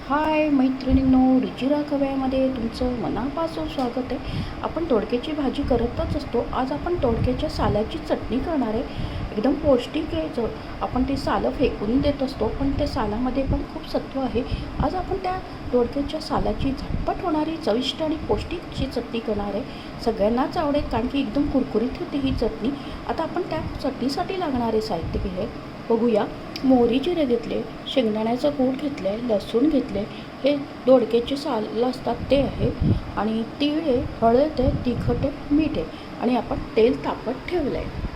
हाय मैत्रिणींनो, रुचिरा खव्यामध्ये तुमचं मनापासून स्वागत आहे. आपण दोडक्याची भाजी करतच असतो. आज आपण दोडक्याच्या सालाची चटणी करणार आहे. एकदम पौष्टिक आहे. आपण ती सालं फेकून देत असतो, पण त्या सालामध्ये पण खूप सत्व आहे. आज आपण त्या दोडक्याच्या सालाची झटपट होणारी चविष्ट आणि पौष्टिक अशी चटणी करणार आहे. सगळ्यांनाच आवडेल, कारण की एकदम कुरकुरीत होते ही चटणी. आता आपण त्या चटणीसाठी लागणारे साहित्य हे बघूया. मोहरी जिरे घेतले, शेंगदाण्याचं कूट घेतलं आहे, लसूण घेतले, हे दोडक्याचे साल असतात ते आहे, आणि तीळ आहे, हळद आहे, तिखट आहे, मीठ आहे, आणि आपण तेल तापत ठेवलं आहे.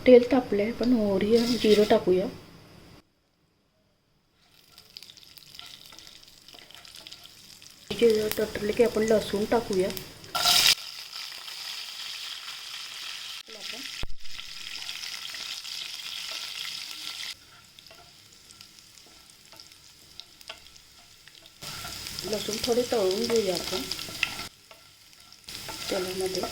तेल तापलं आहे, आपण मोहरी आणि जिरं टाकूया. जिरं तळले की आपण लसूण टाकूया. लसूण थोडे तळून घेऊया आपण तेलामध्ये.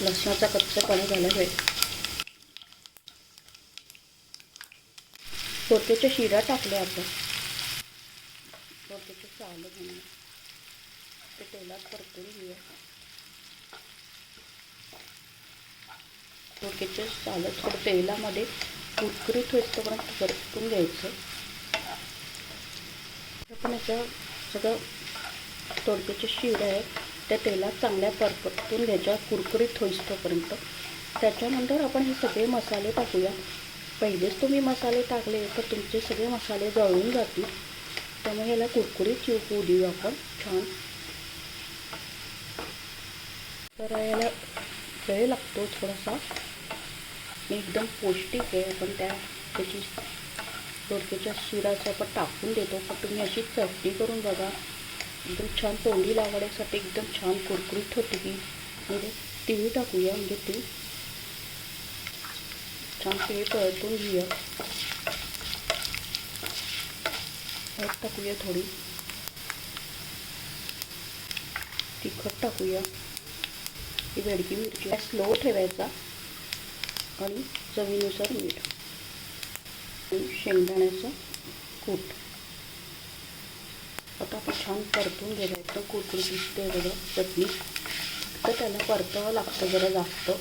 लसणाचा कच्चापणा झाला पाहिजे. दोडक्याच्या शिरा टाकल्या आपण. दोडक्याचे साल घेऊन ते तेलात परतून घेऊया. दोडक्याचे साल थोडं तेलामध्ये कुरकुरीत होईपर्यंत परतून घ्यायचं. आपण याचं सगळं दोडक्याचे शिरा आहे त्या तेलात चांगल्या परतून घ्यायच्या कुरकुरीत होईपर्यंत. त्याच्यानंतर आपण हे सगळे मसाले टाकूया. पहिलेच तुम्ही मसाले टाकले तर तुमचे सगळे मसाले जळून जातील, त्यामुळे याला कुरकुरीत होऊ देऊ आपण छान. तर याला वेळ लागतो थोडासा, एकदम पौष्टिक आहे. आपण त्याची दोडक्याच्या शिराचं आपण टाकून देतो, पण तुम्ही अशी चटणी करून बघा, एकदम छान तोंडी लावण्यासाठी एकदम छान कुरकुरीत होते की. म्हणजे तीळ टाकूया, म्हणजे तीळ छान तीळ परतून घेऊया. हळद टाकूया, थोडी तिखट टाकूया, ही बेडकी मिरची स्लो ठेवायचा, आणि चवीनुसार मीठ, शेंगदाण्याचं कूट. आता आपण छान परतून घ्यायला. एकदम कुरकुरीत दिसते बघा चटणी, तर त्याला परतावं लागतं जरा जास्त.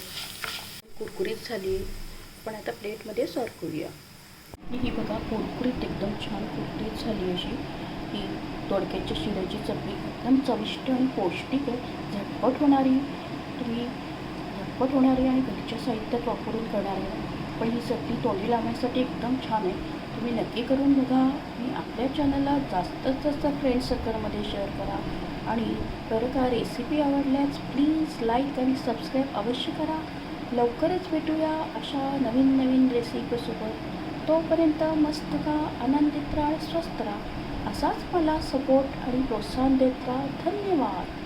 कुरकुरीत झाली, पण आता प्लेटमध्ये सर्व करूया. ही बघा कुरकुरीत एकदम छान कुरकुरीत झाली अशी ही दोडक्याच्या शिऱ्याची चटणी. एकदम चविष्ट आणि पौष्टिक आहे, झटपट होणारी. तुम्ही झटपट होणारी आणि घरच्या साहित्यात वापरून करणार आहे, पण ही चटणी तोंडी लावण्यासाठी एकदम छान आहे. तुम्ही नक्की करून बघा. आणि आपल्या चॅनलला जास्तीत जास्त फ्रेंड सर्कलमध्ये शेअर करा. आणि जर का रेसिपी आवडल्यास प्लीज लाईक आणि सबस्क्राईब अवश्य करा. लवकरच भेटूया अशा नवीन नवीन रेसिपीसोबत. तोपर्यंत मस्त का, आनंदित राहा, स्वस्थ राहा. असाच मला सपोर्ट आणि प्रोत्साहन देत राहा. धन्यवाद.